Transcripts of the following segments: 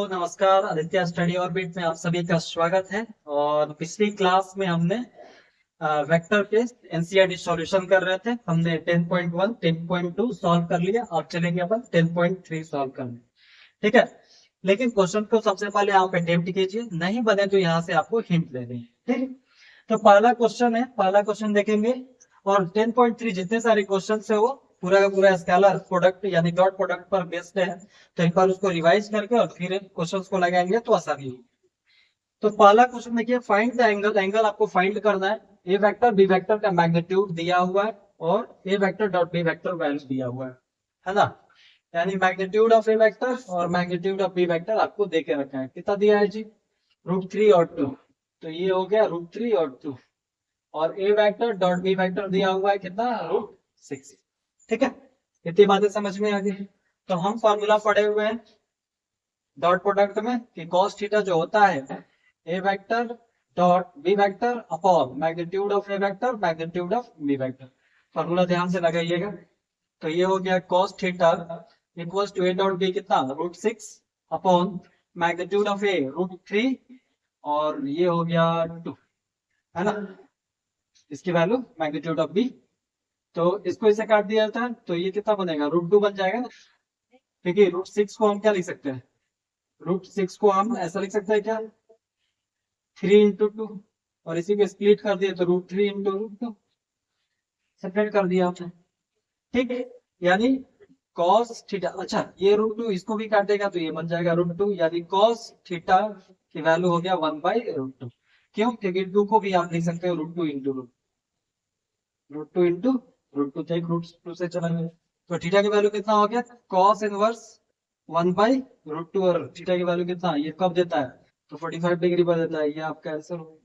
नमस्कार। Aditya study orbit में आप सभी का स्वागत है। और पिछली क्लास में हमने वेक्टर के एनसीईआरटी सॉल्यूशन कर रहे थे। हमने 10.1 10.2 सॉल्व कर लिया। अब चलेंगे अपन 10.3 सॉल्व करने। ठीक है, लेकिन क्वेश्चन को सबसे पहले आप अटेम्प्ट कीजिए, नहीं बने तो यहाँ से आपको हिंट दे देंगे। ठीक है, तो पहला क्वेश्चन है, पहला क्वेश्चन देखेंगे। और 10.3 जितने सारे क्वेश्चन है वो पूरा का पूरा स्केलर प्रोडक्ट यानी डॉट प्रोडक्ट पर बेस्ड है। तो एक बार उसको रिवाइज करके और फिर क्वेश्चंस को लगाएंगे तो आसानी होगी। तो पहला क्वेश्चन देखिए, फाइंड द एंगल। एंगल आपको फाइंड करना है। ए वेक्टर बी वेक्टर का मैग्नीट्यूड दिया हुआ है और A vector dot B vector value दिया हुआ है ना। यानी मैग्नीट्यूड ऑफ ए वेक्टर और मैग्नीट्यूड ऑफ बी वेक्टर आपको दे के रखा है। कितना दिया है जी? √3 और 2। तो ये हो गया √3 और 2। और A vector dot B vector दिया हुआ है कितना? √6। ठीक है, इतनी बातें समझ में आ गई। तो हम फॉर्मूला पढ़े हुए हैं डॉट प्रोडक्ट में कि cos थीटा जो होता है A vector dot B vector upon magnitude of A vector magnitude of B vector. Formula ध्यान से लगाइएगा। तो ये हो गया cos theta equals to A dot B कितना? √6 अपॉन मैग्नीट्यूड ऑफ ए √3 और ये हो गया 2, है ना। इसकी वैल्यू मैग्नीट्यूड ऑफ बी। तो इसको इसे काट दिया जाता है तो ये कितना बनेगा? √2 बन जाएगा ना। क्योंकि √6 को हम क्या लिख सकते हैं? √6 को हम ऐसा लिख सकते हैं क्या? 3 इंटू 2। और इसी को स्प्लिट कर दिया तो √3 इंटू √2 सेपरेट कर दिया आपने। ठीक है, यानी cos थीटा, अच्छा ये √2 इसको भी काटेगा तो ये बन जाएगा √2, यानी cos थीटा की वैल्यू हो गया 1/√2। क्यों? क्योंकि 2 को भी आप लिख सकते हो √2 इंटू √2 इंटू √2 तो एक √2 से चलेंगे। तो थीटा की वैल्यू कितना हो गया? cos इनवर्स 1/√2 और थीटा की वैल्यू कितना ये कब देता है? तो 45 डिग्री पर देता है। ये आपका आंसर हो।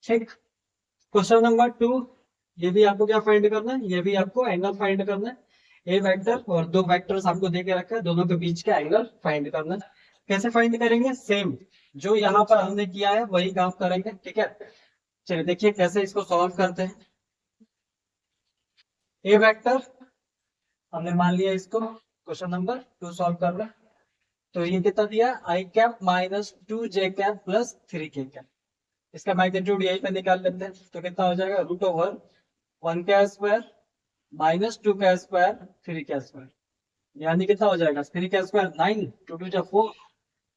ठीक, क्वेश्चन नंबर 2। ये भी आपको क्या फाइंड करना है? ये भी आपको एंगल फाइंड करना है। ए वेक्टर और दो वेक्टर्स आपको देके रखा है, दोनों के बीच का एंगल फाइंड करना है। कैसे फाइंड करेंगे? सेम जो यहाँ पर हमने किया है वही काम करेंगे। ठीक है, चलिए देखिए कैसे इसको सॉल्व करते हैं। ए वेक्टर हमने मान लिया, इसको क्वेश्चन नंबर 2 सॉल्व कर रहे हैं। तो ये कितना दिया? I cap minus 2j cap plus 3k cap. इसका मैग्नीट्यूड यही पे निकाल लेते हैं तो कितना हो जाएगा? √1 का स्क्वायर माइनस 2 का स्क्वायर 3 का स्क्वायर, यानी कितना हो जाएगा? 3 का स्क्वायर 9, 2 2 4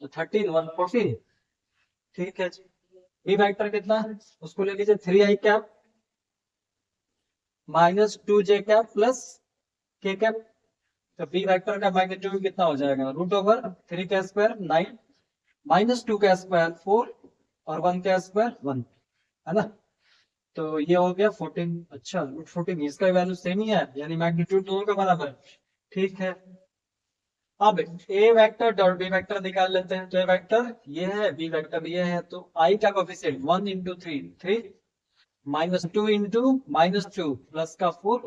तो 13, 114। ठीक है जी। बी वेक्टर कितना है? उसको ले लीजिए 3i cap minus 2j cap plus k cap. तो बी वेक्टर का मैग्नीट्यूड कितना हो जाएगा? √3 का स्क्वायर 9 माइनस 2 का स्क्वायर 4 और 1 का स्क्वायर 1, है ना। तो ये हो गया 14। अच्छा, √14 इसका वैल्यू सेम ही है, यानी मैग्नीट्यूड दोनों का बराबर है। ठीक है, अब ए वेक्टर डॉट बी वेक्टर निकाल लेते हैं। तो ए वेक्टर ये है, बी वेक्टर ये है, तो आई का coefficient 1 into 3 3 minus 2 into minus 2 plus का 4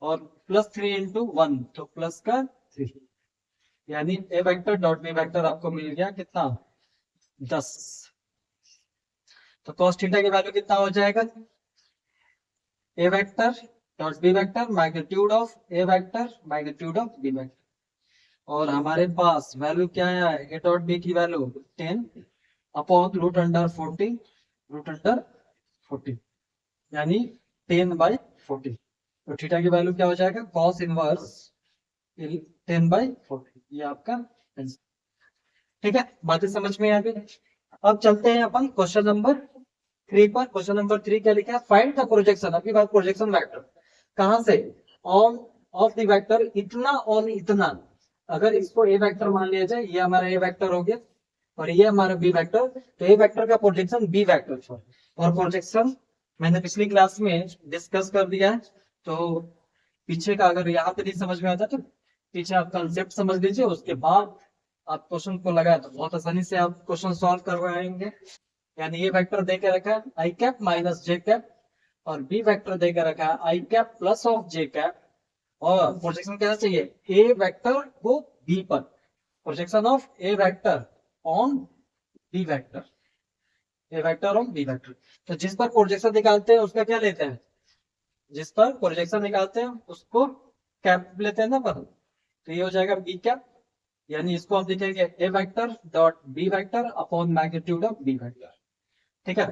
और प्लस 3 इंटू 1 तो प्लस का 3, यानी ए वेक्टर डॉट बी वेक्टर आपको मिल गया कितना? 10। तो cos थीटा की वैल्यू कितना हो जाएगा? A vector dot B vector magnitude of A vector magnitude of B vector. और हमारे पास वैल्यू क्या है? ए डॉट बी की वैल्यू 10 अपॉन √14 √14, यानी 10/14। तो थीटा की वैल्यू क्या हो जाएगा? cos inverse 10/14। ये आपका आंसर। ठीक है, बातें समझ में आ गई। अब चलते हैं अपन क्वेश्चन नंबर 3 पर। क्वेश्चन नंबर 3 क्या लिखा है? Find the projection. अभी बात प्रोजेक्शन वेक्टर कहां से? ऑन ऑफ द वेक्टर इतना ऑन इतना। अगर इसको ए वेक्टर मान लिया जाए, ये हमारा ए वेक्टर हो गया और ये हमारा बी वेक्टर, तो ए वेक्टर का प्रोजेक्शन बी वेक्टर पर। और प्रोजेक्शन मैंने पिछली क्लास में डिस्कस कर दिया है, तो पीछे का अगर यहाँ पे नहीं समझ में आता तो पीछे आप कंसेप्ट समझ लीजिए, उसके बाद आप क्वेश्चन को लगाए तो बहुत आसानी से आप क्वेश्चन सॉल्व करवाएंगे। यानी ये वेक्टर देके रखा है I cap minus J cap और बी वेक्टर देके रखा है I cap plus of J cap. और प्रोजेक्शन कैसा चाहिए? ए वेक्टर को बी पर, projection of A vector on B vector, A vector on B vector. तो जिस पर प्रोजेक्शन निकालते हैं उसका क्या लेते हैं? जिस पर प्रोजेक्शन निकालते हैं उसको कैप लेते हैं ना पर। तो ये हो जाएगा बी कैप, यानी इसको आप लिखेंगे A vector dot B vector upon magnitude of B vector. ठीक है,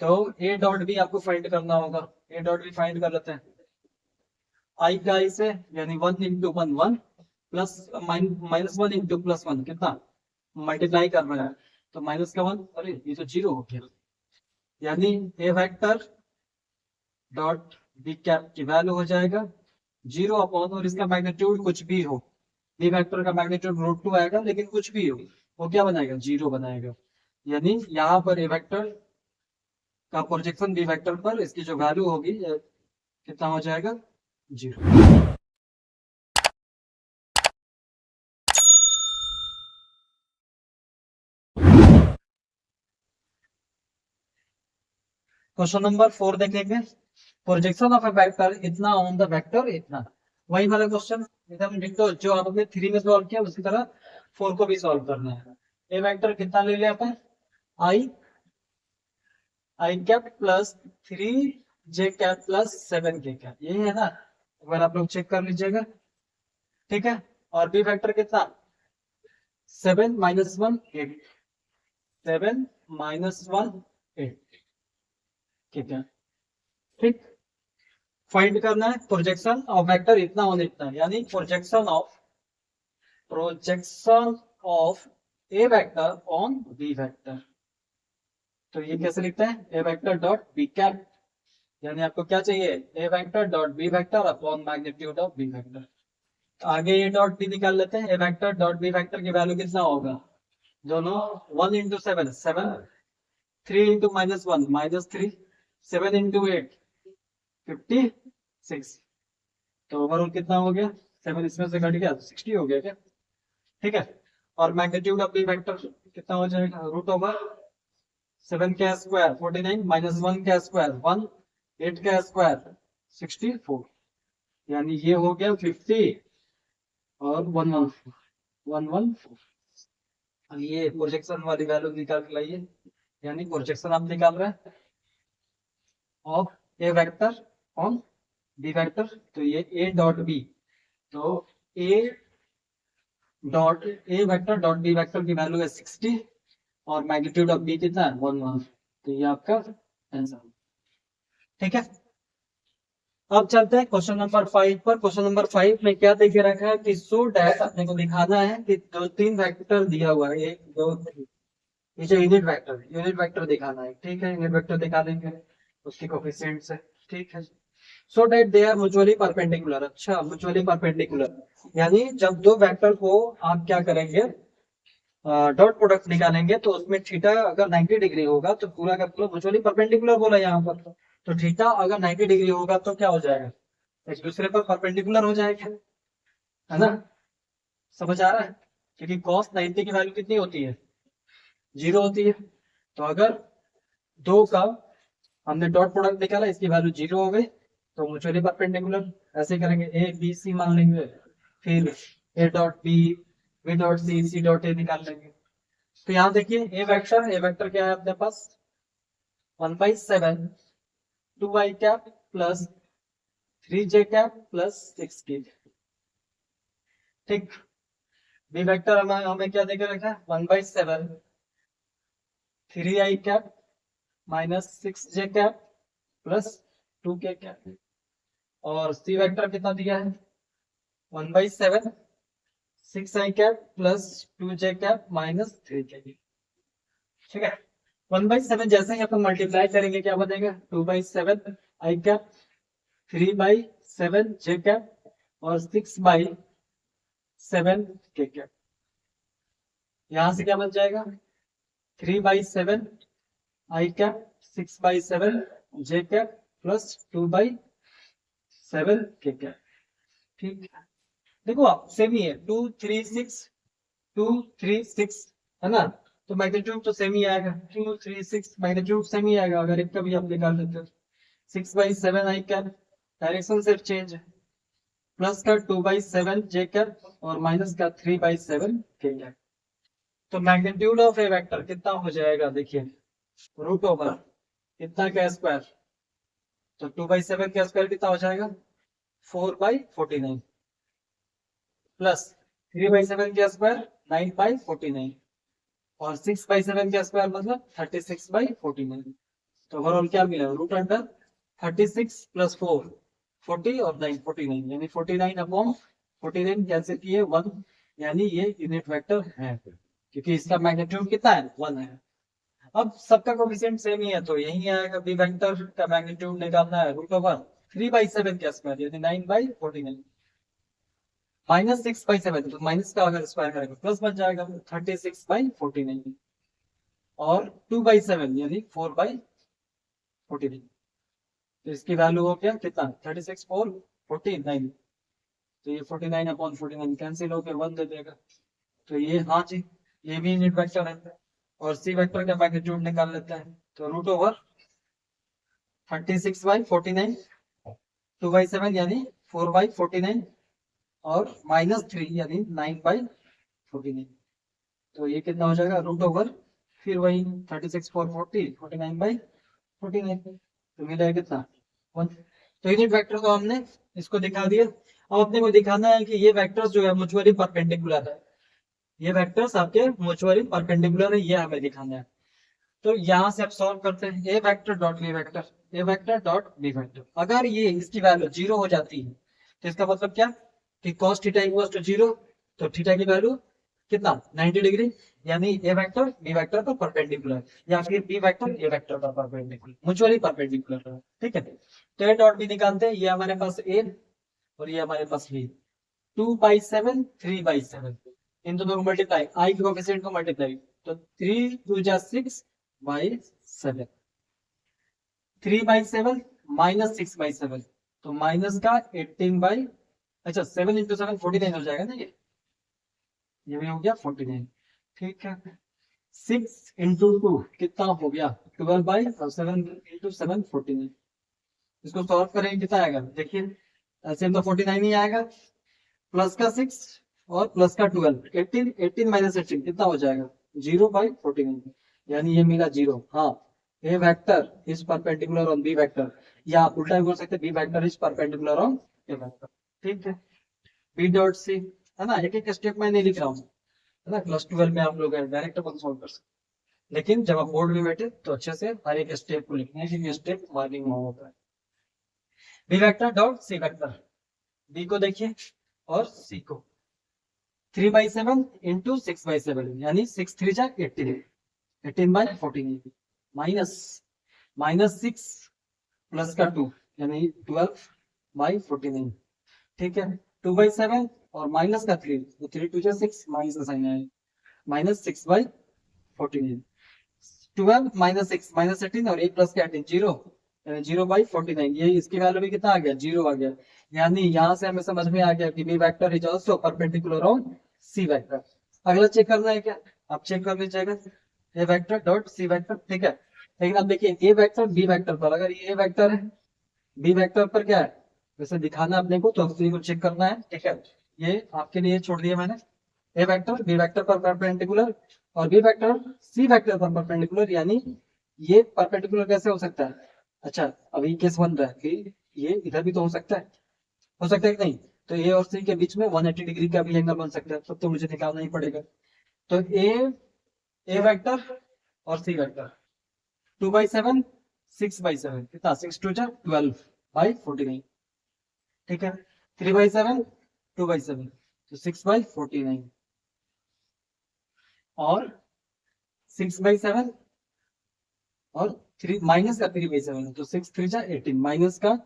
तो ए डॉट बी आपको फाइंड करना होगा। ए डॉट बी फाइंड कर लेते हैं। आई का आई से यानी 1 into 1 1 plus minus 1 into plus 1 कितना मल्टीप्लाई कर रहा है, तो माइनस का 1, अरे ये तो 0 हो गया। यानी ए वेक्टर डॉट बी कैप की वैल्यू हो जाएगा 0 अपॉन, और इसका मैग्नीट्यूड कुछ भी हो, बी वेक्टर का मैग्नीट्यूड √2 आएगा, लेकिन कुछ भी हो वो क्या बनाएगा, 0 बनाएगा। यानी यहाँ पर ए वेक्टर का प्रोजेक्शन बी वेक्टर पर इसकी जो वैल्यू होगी कितना हो जाएगा, 0। क्वेश्चन नंबर 4 देखेंगे। प्रोजेक्शन ऑफ ए वेक्टर इतना ऑन द वेक्टर इतना, वही वाला क्वेश्चन एकदम डिट्टो जो आपने 3 में सॉल्व किया उसी तरह 4 को भी सॉल्व करना है। ए वेक्टर कितना ले लिया अपन, आई आई कैप प्लस 3 जे कैप प्लस 7 के कैप, यही है ना, एक बार आप लोग चेक कर लीजिएगा। ठीक है, और बी वेक्टर कितना 7 माइनस 1 8, 7 माइनस 1 8। ठीक है, ठीक, फाइंड करना है प्रोजेक्शन ऑफ वेक्टर इतना और इतना, यानी projection of A vector on B vector. तो ये कैसे लिखते हैं, A vector dot B cap, यानी आपको क्या चाहिए, A vector dot B vector upon magnitude of B vector. तो आगे ए डॉट बी निकाल लेते हैं। A vector dot B vector की वैल्यू कितना होगा, दोनों 1 इंटू 7 7, 3 इंटू माइनस 1 -3, 7 इंटू 8 56। तो ओवरऑल कितना हो गया, 7 इसमें से कट गया 60 हो गया क्या। ठीक है, और मैग्नीट्यूड ऑफ बी वेक्टर कितना हो जाएगा, √7 का स्क्वायर 49 माइनस 1 का स्क्वायर 1, 8 का स्क्वायर 64, यानी ये हो गया 50 और 114। अब ये प्रोजेक्शन वाली वैल्यू निकाल के लाइए, यानी प्रोजेक्शन आप निकाल रहे हैं of A vector on B vector. तो ये ए डॉट बी, तो A dot A vector dot B vector की वैल्यू है 60 और मैग्नीट्यूड ऑफ बी कितना है 11। तो ये आपका आंसर। ठीक है, अब चलते हैं क्वेश्चन नंबर 5 पर। क्वेश्चन नंबर 5 में क्या दे के रखा है कि सो डैट अपने को दिखाना है कि दो तीन वेक्टर दिया हुआ है, एक दो ये जो यूनिट वेक्टर दिखाना है। ठीक है, यूनिट वेक्टर दिखा देंगे उसकी कोफिशिएंट से। ठीक है, so that they are mutually perpendicular. अच्छा, म्यूचुअली परपेंडिकुलर यानी जब दो वेक्टर को आप क्या करेंगे, डॉट प्रोडक्ट निकालेंगे तो उसमें थीटा अगर 90 डिग्री होगा तो पूरा का पूरा म्यूचुअली परपेंडिकुलर बोला यहाँ पर। तो थीटा अगर 90 डिग्री होगा तो क्या हो जाएगा, एक दूसरे पर परपेंडिकुलर हो जाएगा, है ना, समझ आ रहा है। क्योंकि cos 90 की वैल्यू कितनी होती है, 0 होती है। तो अगर दो का हमने डॉट प्रोडक्ट निकाला, इसकी वैल्यू 0 हो गई, तो म्यूचुअली परपेंडिकुलर। ऐसे करेंगे ए बी सी मान लेंगे, फिर A dot B B dot C C dot A निकाल लेंगे। तो यहाँ देखिए ए वेक्टर क्या है अपने पास 1/7 2i cap plus 3j cap plus 6k। ठीक, बी वेक्टर हमें क्या देकर रखा है 1/7 3i cap minus 6j cap plus 2k cap, और सी वेक्टर कितना दिया है 1/7 6i cap plus 2j cap minus 3k। ठीक है, 1/7 जैसे ही अपन मल्टीप्लाई करेंगे क्या बनेगा 2/7 आई कैप 3/7 जे कैप और 6/7 के कैप। यहां से क्या बन जाएगा 3/7 आई कैप 6/7 जे कैप प्लस 2/7 के कैप। ठीक है, देखो आप सेम ही है 2 3 6 है ना, तो मैग्नीट्यूड तो सेम ही आएगा 2 3 6 मैग्नीट्यूड सेम ही आएगा। अगर एक का भी आप निकाल देते हो 6/7 आई कैप डायरेक्शन सिर्फ चेंज है, प्लस का 2/7 जे कैप और माइनस का 3/7 के कैप। तो मैग्नीट्यूड ऑफ ए वेक्टर कितना हो जाएगा, देखिए √ओवर कितना का स्क्वायर, तो 2/7 का स्क्वायर कितना हो जाएगा 4/49 प्लस 3/7 का स्क्वायर 9/49 और 6/7 का स्क्वायर मतलब 36/49। तो ओवरऑल क्या मिला, रूट अंडर 36 + 4 40 और 9 49, यानी 49/49 कैंसिल किए 1, यानी ये यूनिट वेक्टर है क्योंकि इसका मैग्नीट्यूड कितना है, 1 है। अब सबका कोफिशिएंट सेम ही है तो यही आएगा, बी वेक्टर का मैग्नीट्यूड निकालना है √3/7 का स्क्वायर यानी 9/49 -6/7, तो माइनस का अगर स्क्वायर करेंगे प्लस बन जाएगा 36/49 और 2/7 यानी 4/49। तो इसकी वैल्यू हो गया कितना, 36 4 49, तो ये 49/49 कैंसिल होकर 1 दे देगा। तो ये हाँ जी, ये भी यूनिट वेक्टर है। और सी वेक्टर का मैग्नीट्यूड निकाल लेते हैं, तो √36/49 2/7 यानी 4/49 और -3 यानी 9/49। तो ये कितना हो जाएगा, फिर वही 36 4 40 49/49, तो मिलेगा कितना 1। तो यूनिट वेक्टर को हमने इसको दिखा दिया। अब अपने को दिखाना है कि ये वेक्टर्स जो है म्यूचुअली परपेंडिकुलर है, ये वेक्टर्स आपके म्यूचुअली परपेंडिकुलर है, ये हमें दिखाना है। तो यहाँ से आप सॉल्व करते हैं, A vector dot B vector, A vector dot B vector. अगर ये इसकी वैल्यू 0 हो जाती है तो इसका मतलब क्या कि cos थीटा इक्वल्स टू 0, तो थीटा की वैल्यू कितना 90 डिग्री, यानी ए वेक्टर बी वेक्टर पर परपेंडिकुलर या फिर बी वेक्टर ए वेक्टर पर परपेंडिकुलर, म्यूचुअली परपेंडिकुलर है। ठीक है, तो ए डॉट बी निकालते हैं, ये हमारे पास ए और ये हमारे पास बी। 2/7 3/7, इन दोनों को मल्टीप्लाई, आई के कोएफिशिएंट को मल्टीप्लाई, तो 3 2 जा 6/7, 3/7 -6/7, तो माइनस का 18 अच्छा 7 × 7 49 हो जाएगा ना, ये भी हो गया 49। ठीक है, 6 × 2 कितना हो गया 12/7 × 7 49। इसको सॉल्व करेंगे कितना आएगा, देखिए ऐसे तो 49 ही आएगा, प्लस का 6 और प्लस का 12, 18 18 - 18 कितना हो जाएगा 0/49, यानी ये मिला 0। हाँ, A vector is perpendicular on B vector, या आप उल्टा भी बोल सकते हैं B vector is perpendicular on A vector. ठीक है, बी डॉट सी है ना, एक एक स्टेप में नहीं लिख रहा हूँ, है ना, क्लास 12 में आप लोग डायरेक्ट अपन सॉल्व कर सकते, लेकिन जब आप बोर्ड में बैठे तो अच्छे से हर एक स्टेप को लिखना है, क्योंकि स्टेप मार्किंग में होता है। B vector dot C vector, B को देखिए और सी को, 3/7 × 6/7 यानी 6 3 जा 18, 18/49 -6 प्लस का 2 यानी 12/49। ठीक है, 2/7 और माइनस का 3, तो 3 2 जा 6, माइनस का साइन आएगा -6/49, 12 - 6 -18 और 1 प्लस का 18 0, 0/49, ये इसकी वैल्यू भी कितना आ गया 0 आ गया, यानी यहां से हमें समझ में आ गया कि B vector is also perpendicular on C vector. अगला चेक करना है क्या, आप चेक कर लीजिएगा, A vector dot C vector. ठीक है, लेकिन अब देखिए ए वेक्टर बी वेक्टर पर, अगर ये ए वेक्टर है बी वेक्टर पर क्या है, वैसे दिखाना अपने को, तो अपने को चेक करना है। ठीक है, ये आपके लिए छोड़ दिया मैंने, ए वेक्टर बी वेक्टर पर परपेंडिकुलर और बी वेक्टर सी वेक्टर पर परपेंडिकुलर, यानी ये परपेंडिकुलर कैसे हो सकता है। अच्छा, अभी केस बन रहा है कि ये इधर भी तो हो सकता है कि नहीं, तो ए और सी के बीच में 180 डिग्री का भी एंगल बन सकता है, तब तो मुझे निकालना ही पड़ेगा। तो ए वेक्टर और सी वेक्टर 2/7 6/7 कितना, 6 2 जा 12/49। ठीक है, 3/7 2/7 तो 6/49 और 6/7 और 3 माइनस का 3/7, तो 6 3 जा 18 माइनस का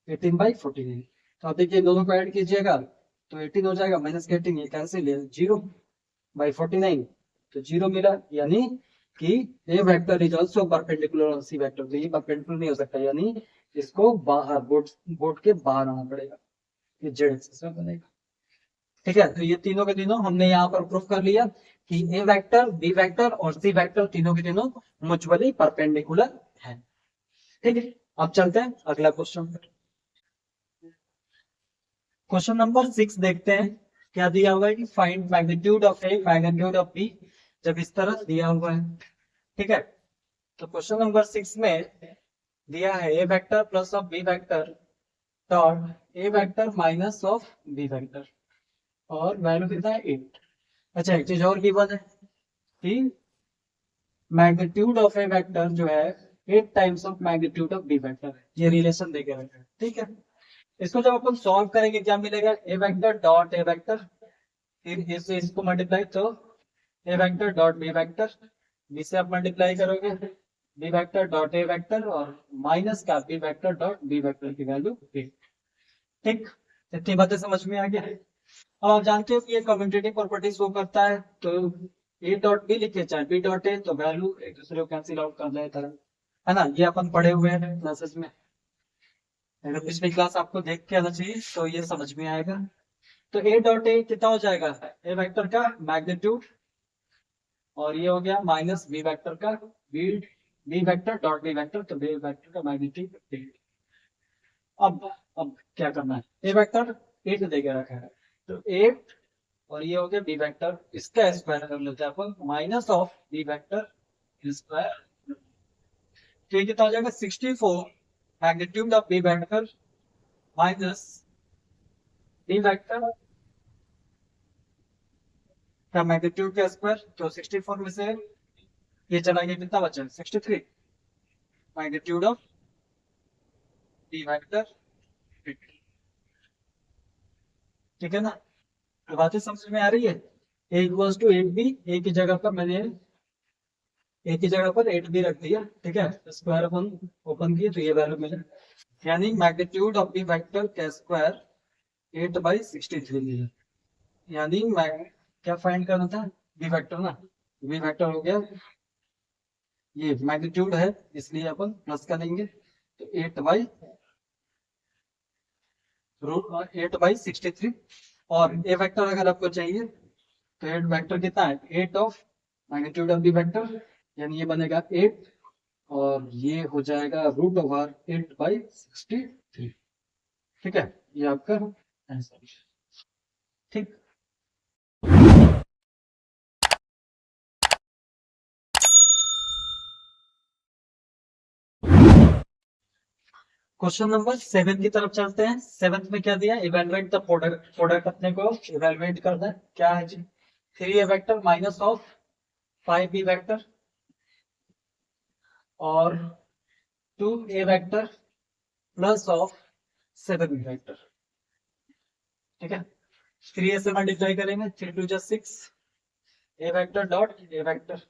18/49। तो आप देखिए दोनों को ऐड कीजिएगा तो 18 हो जाएगा, माइनस का 18 ये कैंसिल है, 0/49, तो 0 मिला, यानी कि A vector is also perpendicular on C vector, तो ये परपेंडिकुलर नहीं हो सकता, यानी इसको बाहर बोर्ड के बाहर आना पड़ेगा, ये जेड एक्सिस में बनेगा। ठीक है, तो ये तीनों के तीनों हमने यहाँ पर प्रूफ कर लिया कि ए वेक्टर बी वेक्टर और सी वेक्टर तीनों के तीनों म्यूचुअली परपेंडिकुलर है। ठीक है, अब चलते हैं अगला क्वेश्चन पर। क्वेश्चन नंबर 6 देखते हैं, क्या दिया हुआ है कि find magnitude of A magnitude of B, जब इस तरह दिया हुआ है। ठीक है, तो क्वेश्चन नंबर 6 में दिया है A vector plus of B vector dot A vector minus of B vector. और वैल्यू कितना है 8। अच्छा एक चीज और गिवन है कि मैग्नीट्यूड ऑफ ए वेक्टर जो है 8 times of magnitude of B vector है, ये रिलेशन देके रखा है। ठीक है, इसको जब अपन सॉल्व करेंगे क्या मिलेगा, A vector dot A vector, फिर इससे इसको मल्टीप्लाई तो A vector dot B vector, B से आप मल्टीप्लाई करोगे B vector dot A vector और माइनस का B vector dot B vector की वैल्यू 8। ठीक, इतनी बातें समझ में आ गया। अब आप जानते हो कि ये कम्यूटेटिव प्रॉपर्टी शो करता है, तो ए डॉट बी लिखे चाहे बी डॉट ए, तो वैल्यू एक दूसरे को कैंसिल आउट कर जाए तरह, है ना, ये अपन पढ़े हुए हैं क्लासेस में। अगर पिछली क्लास आपको देख के आना चाहिए तो ये समझ में आएगा। तो ए डॉट ए कितना हो जाएगा, ए वेक्टर का मैग्नीट्यूड और ये हो गया माइनस बी वेक्टर का B B vector dot B vector, तो बी वेक्टर का मैग्नीट्यूड। अब क्या करना है, ए वेक्टर 8 देके रखा है तो 8 और ये हो गया बी वेक्टर, इसका स्क्वायर कर लेते हैं अपन minus of B vector square, तो ये कितना हो जाएगा 64 magnitude of B vector minus B vector का मैग्नीट्यूड का स्क्वायर, तो 64 में से ये चला गया कितना बचा 63 मैग्नीट्यूड ऑफ बी वेक्टर। ठीक है ना, तो बातें समझ में आ रही है। ए इक्वल्स टू 8b, ए की जगह पर मैंने ए की जगह पर 8b रख दिया। ठीक है, स्क्वायर अपन ओपन किए तो ये वैल्यू मिले, यानी मैग्नीट्यूड ऑफ बी वेक्टर का स्क्वायर 8/63 मिला। यानी मैं क्या फाइंड करना था, बी वेक्टर ना, बी वेक्टर हो गया ये मैग्नीट्यूड है इसलिए अपन प्लस करेंगे, तो 8/63। और ए वेक्टर अगर आपको चाहिए तो 8 वेक्टर कितना है 8 of magnitude of B vector, यानी ये बनेगा 8 और ये हो जाएगा √8/63। ठीक है, ये आपका आंसर। ठीक, क्वेश्चन नंबर 7 की तरफ चलते हैं। 7 में क्या दिया, इवेलुएट द प्रोडक्ट, प्रोडक्ट अपने को इवेलुएट करना है, क्या है जी 3 A vector minus of 5 B vector और 2 A vector plus of 7 B vector. ठीक है, 3 ए से मल्टीप्लाई करेंगे 3 2 जा 6 A vector dot A vector,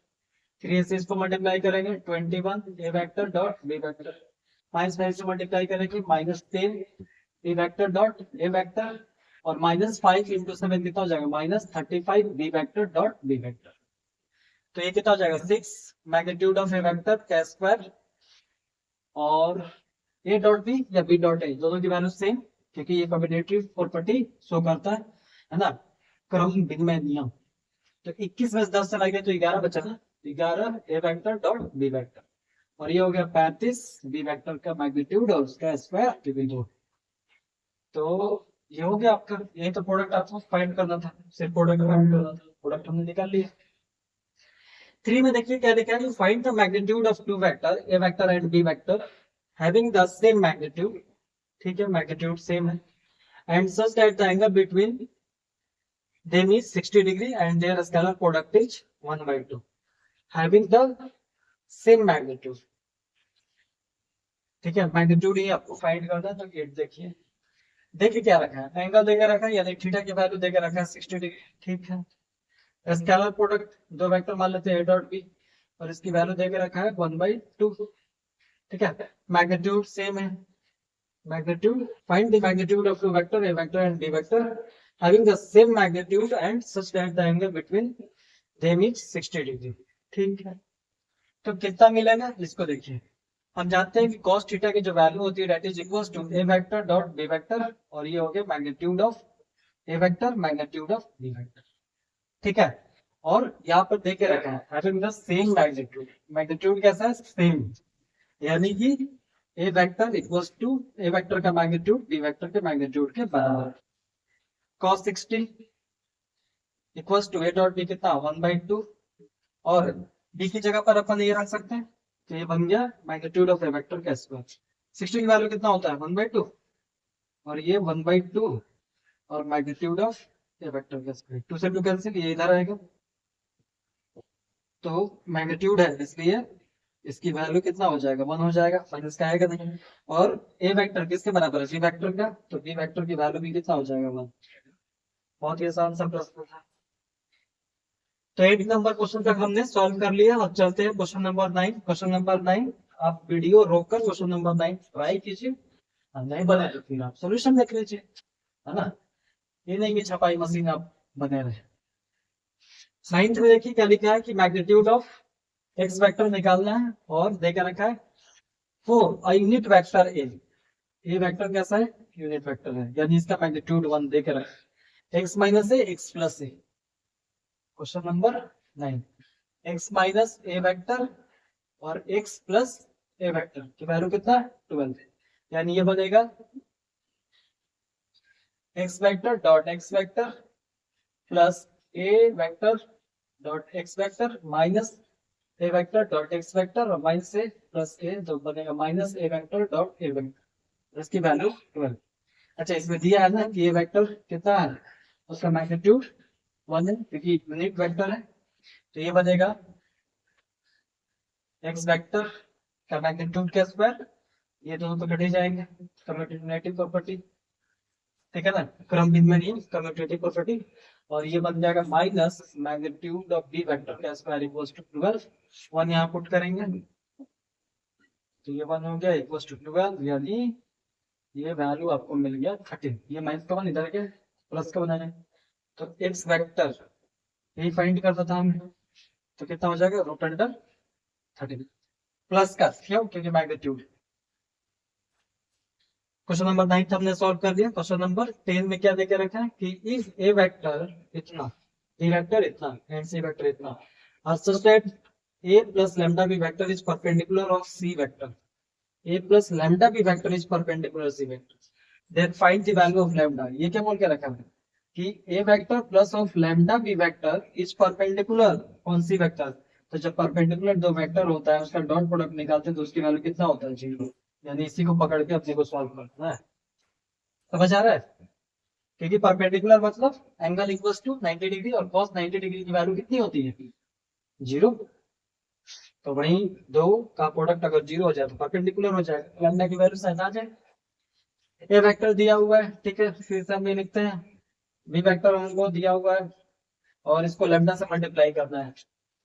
3 से इसको मल्टीप्लाई करेंगे 21 A vector dot B vector, -5 से मल्टीप्लाई करेंगे -10 B vector dot A vector और -5 × 7 कितना हो जाएगा -35 B vector dot B vector. तो ये कितना हो जाएगा 6 मैग्नीट्यूड ऑफ ए वेक्टर का स्क्वायर और ए डॉट बी या बी डॉट ए दोनों की वैल्यू सेम, क्योंकि ये कम्यूटेटिव प्रॉपर्टी शो करता है ना, क्रम विनिमय नियम। तो 21 में 10 चला गया तो 11 बचा ना, 11 ए वेक्टर डॉट बी वेक्टर और ये हो गया 35 बी वेक्टर का मैग्नीट्यूड और उसका स्क्वायर डिवाइड 2। तो ये हो गया आपका, यही तो प्रोडक्ट आपको फाइंड करना था, सिर्फ प्रोडक्ट फाइंड करना था, प्रोडक्ट हमने निकाल लिया। 3 में देखिए क्या लिखा है, find the magnitude of two vector A vector and B vector having the same magnitude. ठीक है, मैग्नीट्यूड सेम है and such that the angle between them is 60 degree and their scalar product is 1/2 having the same magnitude. ठीक है, magnitude ही आपको find करना है, तो gate देखिए, देखिए क्या रखा है, एंगल देके रखा है यानी थीटा की वैल्यू देके रखा है 60 डिग्री। ठीक है, स्केलर प्रोडक्ट दो वेक्टर मान लेते हैं ए डॉट बी और इसकी वैल्यू देके रखा है 1/2। ठीक है, मैग्नीट्यूड सेम है, magnitude find the magnitude of two vector a vector and b vector having the same magnitude and such that the angle between them is 60 degree. ठीक है, तो कितना मिलेगा इसको देखिए, हम जानते हैं कि cos थीटा की जो वैल्यू होती है that is equals to a vector dot b vector और ये हो गया magnitude of a vector magnitude of b vector। ठीक है, और यहाँ पर देके रखा है having the same magnitude, magnitude कैसा है सेम, यानी कि A vector equals to A vector का मैग्नीट्यूड बी वेक्टर के मैग्नीट्यूड के बराबर। cos 60 equals to A dot B कितना 1/2 और बी की जगह पर अपन ये रख सकते हैं, तो ये बन गया मैग्नीट्यूड ऑफ ए वेक्टर का स्क्वायर। 60 की वैल्यू कितना होता है 1/2 और ये 1/2 और मैग्नीट्यूड ऑफ ए वेक्टर के स्क्वायर, 2 से 2 कैंसिल, ये इधर आएगा, तो मैग्नीट्यूड है इसलिए इसकी वैल्यू कितना हो जाएगा, 1 हो जाएगा, माइनस का आएगा नहीं। और ए वेक्टर किसके बराबर है, बी वेक्टर का, तो बी वेक्टर की वैल्यू भी कितना हो जाएगा 1। बहुत ही आसान सा प्रश्न था। तो 8 नंबर क्वेश्चन तक हमने सॉल्व कर लिया। अब चलते हैं क्वेश्चन नंबर 9। क्वेश्चन नंबर 9 आप वीडियो रोककर क्वेश्चन नंबर 9 ट्राई कीजिए, नहीं बने तो फिर आप सॉल्यूशन देख लीजिए, है ना। ये नहीं कि छपाई मशीन आप बने रहे। साइंस में देखिए क्या लिखा है कि मैग्नीट्यूड ऑफ एक्स वेक्टर निकालना है और देकर रखा है 4 अ यूनिट वेक्टर ए। ये वेक्टर कैसा है, यूनिट वेक्टर है, यानी इसका मैग्नीट्यूड 1 देकर रखा है। X minus A x plus A, question number 9, x minus A vector और एक्स प्लस ए वेक्टर की वैल्यू कितना 12, यानी ये बनेगा x vector dot x vector plus A vector dot x vector minus A vector dot x vector और minus A plus A, तो बनेगा minus A vector dot A vector, इसकी value 12। अच्छा, इसमें दिया है ना कि ये वेक्टर कितना है, उसका मैग्नीट्यूड 1 है क्योंकि यूनिट वेक्टर है, तो ये बनेगा एक्स वेक्टर का मैग्नीट्यूड का स्क्वायर, ये दोनों तो कट ही जाएंगे, कम्यूटेटिव प्रॉपर्टी, ठीक है ना, क्रम भिन्न कम्यूटेटिव प्रॉपर्टी। और ये बन जाएगा minus magnitude of B vector का स्क्वायर इक्वल्स टू 12, 1 यहाँ पुट करेंगे तो ये 1 हो गया इक्वल्स टू 12, यानी ये वैल्यू आपको मिल गया 13। ये माइनस का 1 इधर के प्लस का बनाना है, तो एक्स वेक्टर यही फाइंड करता था हमने, तो कितना हो जाएगा रूट अंडर 13 प्लस का, क्यों, क्योंकि मैग्नीट्यूड। क्वेश्चन नंबर 9 हमने सॉल्व कर दिया। क्वेश्चन नंबर 10 में क्या देके रखा है कि इफ ए वेक्टर इतना, बी वेक्टर इतना एंड सी वेक्टर इतना, और such that a plus lambda b vector is perpendicular of c vector, a plus lambda b vector is perpendicular c vector, then find the value of lambda। ये क्या बोल के रखा है कि a vector plus of lambda b vector is perpendicular on c vector, तो जब perpendicular दो वेक्टर होता है उसका डॉट प्रोडक्ट निकालते हैं तो उसकी वैल्यू कितना होता है 0, यानी इसी को पकड़ के अपने को सॉल्व करना है। समझ आ रहा है, क्योंकि परपेंडिकुलर मतलब एंगल इक्वल्स टू 90 डिग्री और cos 90 डिग्री की वैल्यू कितनी होती है 0, तो वही दो का प्रोडक्ट अगर 0 हो जाए तो परपेंडिकुलर हो जाएगा, लैम्डा की वैल्यू शायद आ जाए। ए वेक्टर दिया हुआ है, ठीक है, फिर से हम ये लिखते हैं बी वेक्टर हमको दिया हुआ है और इसको लैम्डा से मल्टीप्लाई करना है,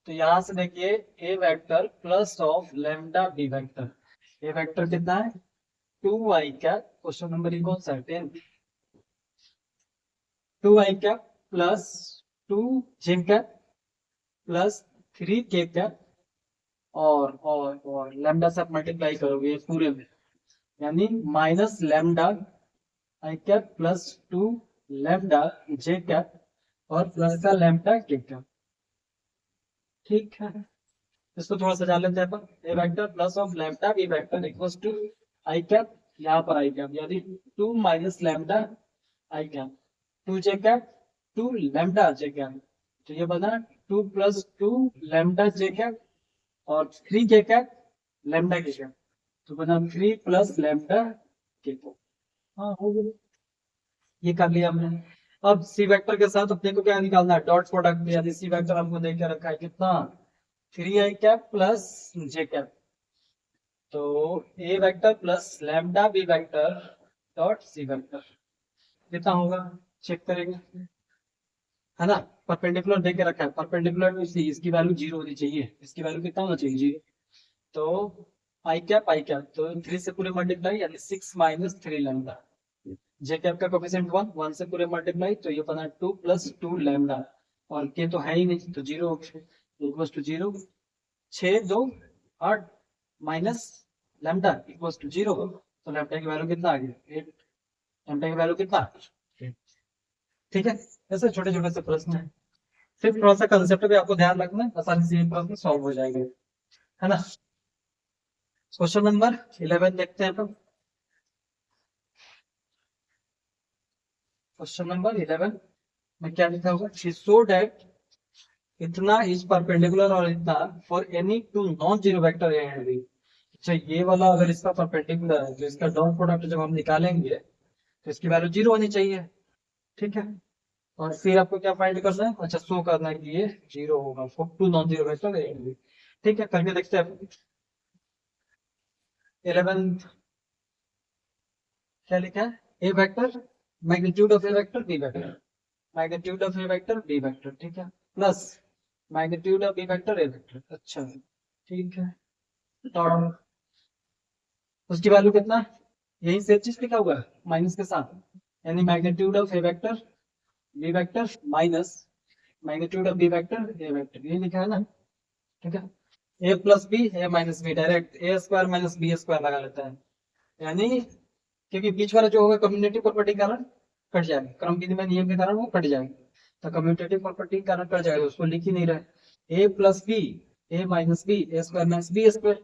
तो यहां से देखिए A vector plus of lambda B vector, A vector कितना है 2i क्या, क्वेश्चन नंबर कौन सा है 10, 2i क्या प्लस 2j क्या प्लस 3k क्या और लैम्डा से आप मल्टीप्लाई करोगे पूरे में, यानी minus lambda i cap plus 2 lambda j cap और प्लस का लैम्डा के कैप, ठीक है। इसको थोड़ा सा जान लेते हैं अपन, A vector plus of lambda B vector equals to i cap, यहाँ पर आई कैप यानी 2 minus lambda i cap 2 j cap 2 lambda j cap, तो ये बना 2 प्लस 2 लैम्डा जे कैप और 3 के कैप लैम्डा के कैप, तो बना 3 प्लस लैम्डा के कैप। हाँ हो गया, ये कर लिया हमने। अब सी वेक्टर के साथ अपने को क्या निकालना है, डॉट प्रोडक्ट, यानी सी वेक्टर हमको देख के रखा है कितना 3i cap plus j cap, तो A vector plus lambda B vector dot C vector कितना होगा चेक करेंगे, है ना। परपेंडिकुलर देके रखा है, परपेंडिकुलर टू सी, इसकी वैल्यू 0 होनी चाहिए, इसकी वैल्यू कितना होना चाहिए 0, तो आई कैप तो 3 से पूरे मल्टीप्लाई यानी 6 माइनस 3 लैम्डा, जे कैप का कोफिशिएंट 1 से पूरे मल्टीप्लाई तो ये बना 2 प्लस 2 लैम्डा और के तो है ही नहीं तो 0 हो गया equals to 0, 6 2 8 minus lambda equals to 0, तो लैम्डा की वैल्यू कितना आ गया 8, लैम्डा की वैल्यू कितना, ठीक है। ऐसे छोटे छोटे से प्रश्न है, सिर्फ थोड़ा सा कंसेप्ट भी आपको ध्यान रखना है, आसानी से ये प्रश्न सॉल्व हो जाएंगे, है ना। क्वेश्चन नंबर 11 देखते हैं अपन। क्वेश्चन नंबर 11 में क्या लिखा हुआ, शो दैट इतना इज परपेंडिकुलर और इतना for any two non zero vector A and B. अच्छा, ये वाला अगर इसका परपेंडिकुलर है तो इसका डॉट प्रोडक्ट जब हम निकालेंगे तो इसकी वैल्यू 0 होनी चाहिए, ठीक है। और फिर आपको क्या फाइंड करना है, अच्छा शो करना है कि ये 0 होगा for two non zero vector A and B. ठीक है, करके देखते हैं। 11 क्या लिखा है, A vector magnitude of A vector B vector, magnitude of A vector B vector, ठीक है, plus magnitude of B vector A vector. अच्छा ठीक है, डॉट, उसकी वैल्यू कितना, यही सेम चीज लिखा हुआ है माइनस के साथ, यानी magnitude of A vector B vector minus magnitude of B vector A vector, ये लिखा है ना। ठीक है, A plus B A minus B, direct A square minus B square लगा लेता है, यानी क्योंकि बीच वाला जो होगा कम्युनिटी प्रॉपर्टी के कारण कट जाएगा, क्रम विनिमय नियम के कारण वो कट जाएगा, तो कम्यूटेटिव प्रॉपर्टी के कारण कट जाएगा, उसको लिख ही नहीं रहे। ए plus B A minus B A square minus B square,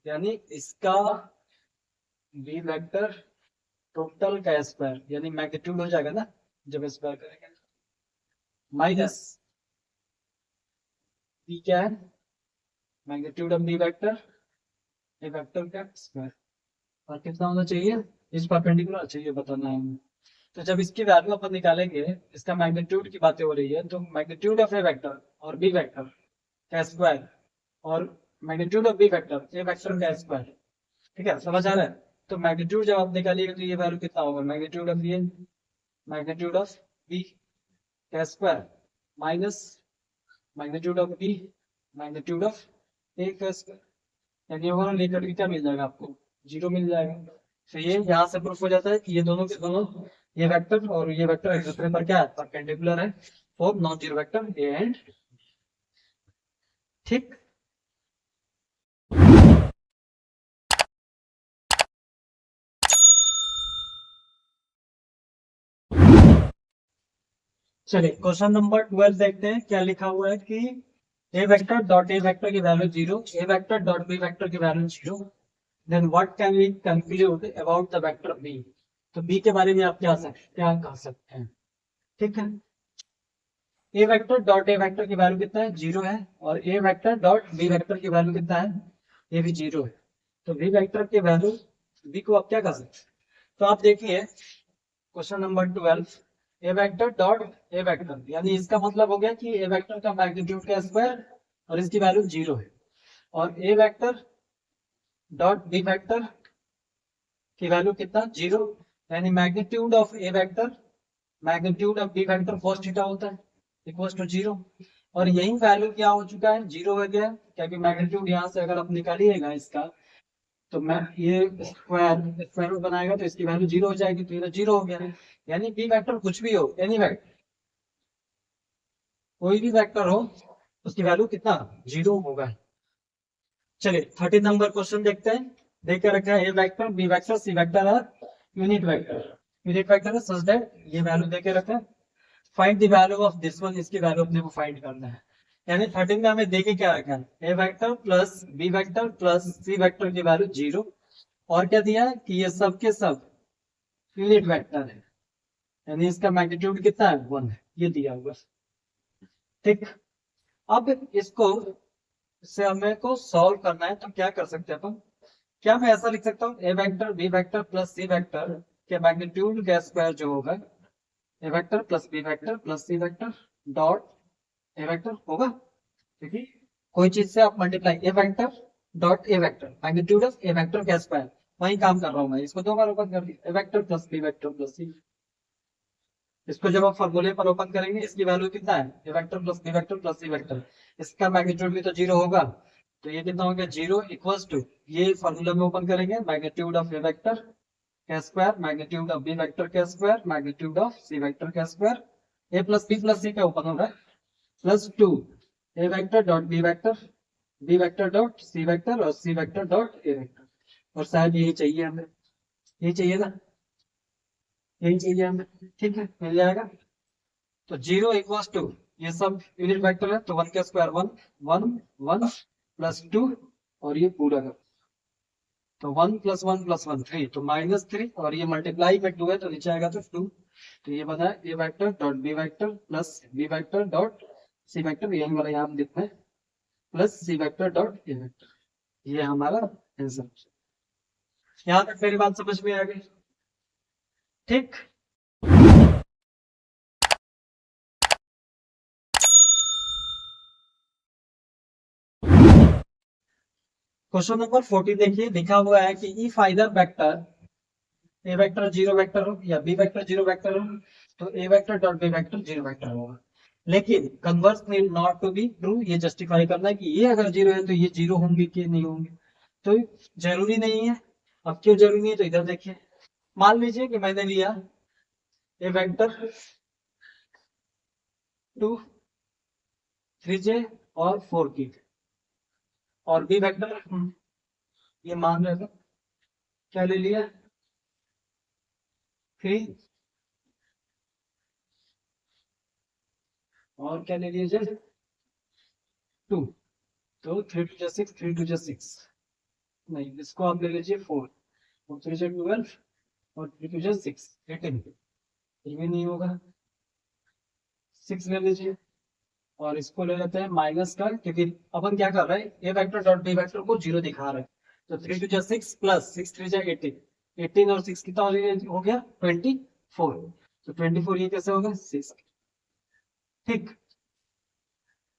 यानी इसका बी वेक्टर टोटल का स्क्वायर, यानी मैग्नीट्यूड हो जाएगा ना जब स्क्वायर करेंगे, माइनस बी क्या है, magnitude of B vector A vector का स्क्वायर, और कितना होना चाहिए, इस परपेंडिकुलर चाहिए बताना है हमें। तो जब इसकी वैल्यू अपन निकालेंगे, इसका मैग्नीट्यूड की बातें हो रही है, तो मैग्नीट्यूड ऑफ ए वेक्टर और बी वेक्टर का स्क्वायर और magnitude of B vector A vector का स्क्वायर, ठीक है, समझ आ रहा है। तो मैग्नीट्यूड जब आप निकालिएगा तो ये वैल्यू कितना होगा, मैग्नीट्यूड ऑफ ये मैग्नीट्यूड ऑफ बी का square minus magnitude of B magnitude of A का स्क्वायर, यानी ओवरऑल लेकर के क्या मिल जाएगा आपको, 0 मिल जाएगा। तो ये यहाँ से प्रूफ हो जाता है कि ये दोनों के दोनों, ये वेक्टर और ये वेक्टर एक दूसरे पर क्या है, परपेंडिकुलर है for non zero vector A and, ठीक। चलिए क्वेश्चन नंबर 12 देखते हैं, क्या लिखा हुआ है कि A vector dot A vector की value 0, A vector dot B vector की value 0, then what can we conclude about the vector B. तो बी के बारे में आप क्या कह सकते हैं, ठीक है। A vector dot A vector की वैल्यू कितना है, 0 है, और A vector dot B vector की वैल्यू कितना है, ये भी 0 है। तो बी वेक्टर की वैल्यू, बी को आप क्या कर सकते हैं, तो आप देखिए question number 12, A vector dot A vector, यानी इसका मतलब हो गया कि ए वेक्टर का मैग्नीट्यूड का स्क्वायर और इसकी वैल्यू 0 है, और A vector dot B vector की वैल्यू कितना, 0, यानी magnitude of A vector magnitude of B vector cos theta होता है इक्वल्स टू 0, और यही वैल्यू क्या हो चुका है, 0 हो गया, क्योंकि मैग्नीट्यूड यहाँ से अगर आप निकालिएगा इसका, तो मैं ये स्क्वायर स्क्वायर रूट बनाएगा तो इसकी वैल्यू 0 हो जाएगी, तो ये 0 हो गया, यानी बी वेक्टर कुछ भी हो, एनी वेक्टर कोई भी वेक्टर हो उसकी वैल्यू कितना, 0 होगा। चलिए 13 नंबर क्वेश्चन देखते हैं, देख के रखा है A vector B vector C vector है यूनिट वेक्टर, यूनिट वेक्टर है सच दैट ये वैल्यू दे के रखा है, find the value of this one, इसकी वैल्यू अपने को फाइंड करना है। यानी 13 में हमें देखे क्या रखा है, A vector plus B vector plus C vector की वैल्यू 0, और क्या दिया है कि ये सब के सब यूनिट वेक्टर है, यानी इसका मैग्नीट्यूड कितना है, 1 है, ये दिया हुआ, ठीक। अब इसको से हमें को सॉल्व करना है, तो क्या कर सकते हैं अपन, क्या मैं ऐसा लिख सकता हूँ, A vector B vector plus C vector के मैग्नीट्यूड का स्क्वायर जो होगा, A vector plus B vector plus C vector dot A vector होगा, ठीक है, कोई चीज से आप multiply, A vector dot A vector magnitude of A vector का स्क्वायर, वही काम कर रहा हूँ मैं, इसको दो बार ओपन कर दिया, A vector plus B vector plus C, इसको जब आप फॉर्मूले पर ओपन करेंगे इसकी वैल्यू कितना है, A vector plus B vector plus C vector, इसका मैग्नीट्यूड भी तो 0 होगा, तो ये कितना हो गया, 0 इक्वल्स टू, ये फॉर्मूला में ओपन करेंगे मैग्नीट्यूड ऑफ ए वेक्टर का square magnitude of B vector का square magnitude of C vector का स्क्वायर, ए प्लस सी का ओपन हो रहा है, plus 2 A vector dot B vector dot C vector और C vector dot A vector, और शायद यही चाहिए हमें, यही चाहिए ना, यही चाहिए हमें, ठीक है, मिल जाएगा। तो 0 इक्वल्स टू, ये सब यूनिट वेक्टर है, तो 1 का स्क्वायर 1 1 1 प्लस 2, और ये पूरा का, तो 1 प्लस 1 प्लस 1 3, तो -3, और ये मल्टीप्लाई में 2 है तो नीचे आएगा तो 2, तो ये बना है A vector dot B vector plus B vector dot C vector, यही वाला यहाँ लिखना है, plus C vector dot A vector, ये हमारा आंसर। यहाँ तक मेरी बात समझ में आ गई, ठीक। क्वेश्चन नंबर 14 देखिए, लिखा हुआ है कि if either vector A vector zero vector हो या बी वेक्टर जीरो वेक्टर हो, तो A vector dot B vector zero vector होगा। लेकिन converse need not to be true, ये जस्टिफाई करना है कि ये अगर जीरो है तो ये जीरो होंगे कि नहीं होंगे। तो जरूरी नहीं है। अब क्यों जरूरी नहीं है, तो इधर देखिए। मान लीजिए कि मैंने लिया ए वेक्टर 2 3j और 4k, और बी वेक्टर ये मान रहे थे, क्या ले लिया 3 और क्या ले लिया जब 2, तो 3 2 6, 3 2 6, नहीं इसको आप ले लीजिए 4 और 3 12 और 3 2 6 18, ये भी नहीं होगा। 6 ले लीजिए और इसको ले लेते हैं माइनस का, क्योंकि अपन क्या कर रहे हैं, A vector dot B vector को जीरो दिखा रहे हैं। तो 3 2 6 प्लस 6 3 18, 18 और 6 कितना हो गया 24। तो 24 ये कैसे होगा 6। ठीक,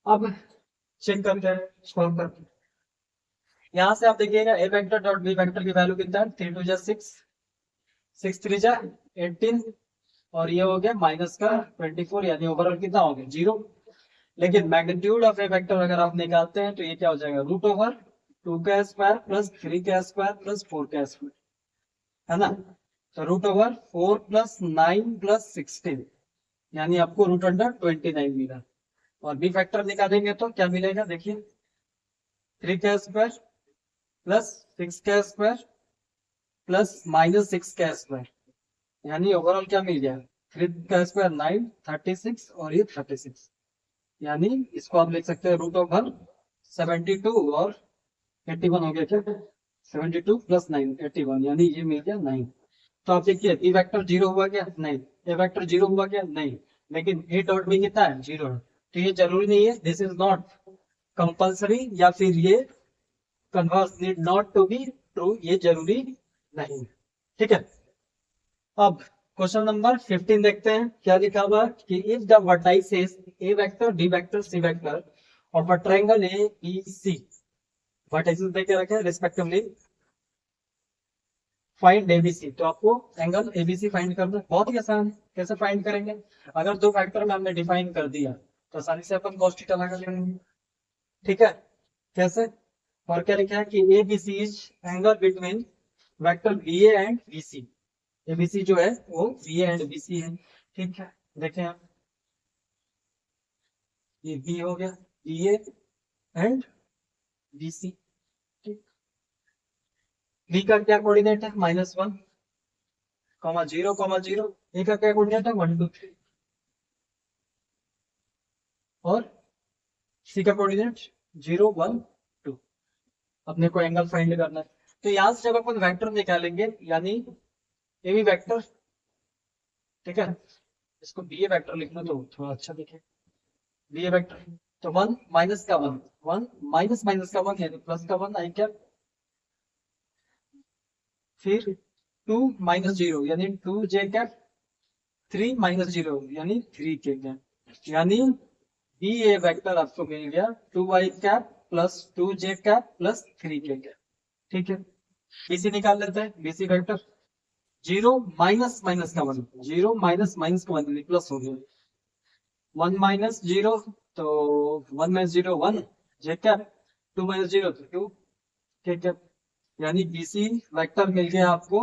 अब चेक करते हैं सॉल्व करके। यहाँ से आप देखिएगा ए वेक्टर डॉट बी वेक्टर की वैल्यू कितना है, 3 2 6, 6 3 18 और ये हो गया माइनस का 24, यानी ओवरऑल कितना हो गया 0। लेकिन मैग्नीट्यूड ऑफ ए वेक्टर अगर आप निकालते हैं तो ये क्या हो जाएगा, रूट ओवर 2 का स्क्वायर प्लस 3 का स्क्वायर प्लस 4 का स्क्वायर, है ना। तो रूट ओवर 4 प्लस 9 प्लस 16, यानी आपको रूट अंडर 29 मिला। और बी फैक्टर निकालेंगे तो क्या मिलेगा, देखिए 3 का स्क्वायर प्लस 6 का स्क्वायर प्लस माइनस 6 का स्क्वायर, यानी ओवरऑल क्या मिल गया 3 का स्क्वायर 9 36 और ये 36, यानी इसको आप लिख सकते हैं रूट ओवर 72 और 81 हो गया क्या, 72 प्लस 9 81, यानी ये मिल गया 9। तो आप देखिए ए वेक्टर जीरो हुआ क्या, नहीं। ए वेक्टर जीरो हुआ क्या, नहीं। लेकिन ए डॉट बी कितना है, जीरो है। तो ये जरूरी नहीं है, दिस इज नॉट कंपल्सरी, या फिर ये converse need not to be true, ये जरूरी नहीं। ठीक है, अब क्वेश्चन नंबर 15 देखते हैं, क्या लिखा हुआ है कि if the vertices A vector D vector C vector of a triangle A B C, vertices दे के रखे रिस्पेक्टिवली, फाइंड एबीसी। तो आपको एंगल एबीसी फाइंड करना बहुत ही आसान है। कैसे फाइंड करेंगे, अगर दो फैक्टर में हमने डिफाइन कर दिया तो आसानी से अपन cos थीटा लगा लेंगे। ठीक है, कैसे, और क्या लिखा है कि ABC is angle between vector B and BC. ABC जो है वो बी एंड बीसी है। ठीक है, देखें आप, ये बी हो गया, बी एंड बीसी। ठीक, बी का क्या कोऑर्डिनेट है -1, -0, 0। ए का क्या कोऑर्डिनेट है 1 2 3, और सी का कोऑर्डिनेट 0 1 2। अपने को एंगल फाइंड करना है। तो यहां से जब अपन वेक्टर निकालेंगे, यानी ए बी वेक्टर, ठीक है, इसको बी ए वेक्टर लिखना तो थोड़ा अच्छा दिखे, बी ए वेक्टर। तो 1 माइनस का 1, 1 माइनस माइनस का 1 यानी प्लस का 1 आई क्या, फिर 2 माइनस 0 यानी 2 जे कैप, 3 माइनस 0 यानी 3 के कैप, यानी बी ए वेक्टर आपको मिल गया 2 Y cap plus 2 j cap plus 3 के कैप। ठीक है, बीसी निकाल लेते हैं, बीसी वेक्टर 0 माइनस माइनस का 1, 0 माइनस माइनस का 1 प्लस हो गया, 1 माइनस 0, तो 1 माइनस 0 1 जे कैप, 2 माइनस 0 तो 2 के कैप, यानी बीसी वेक्टर मिल गया आपको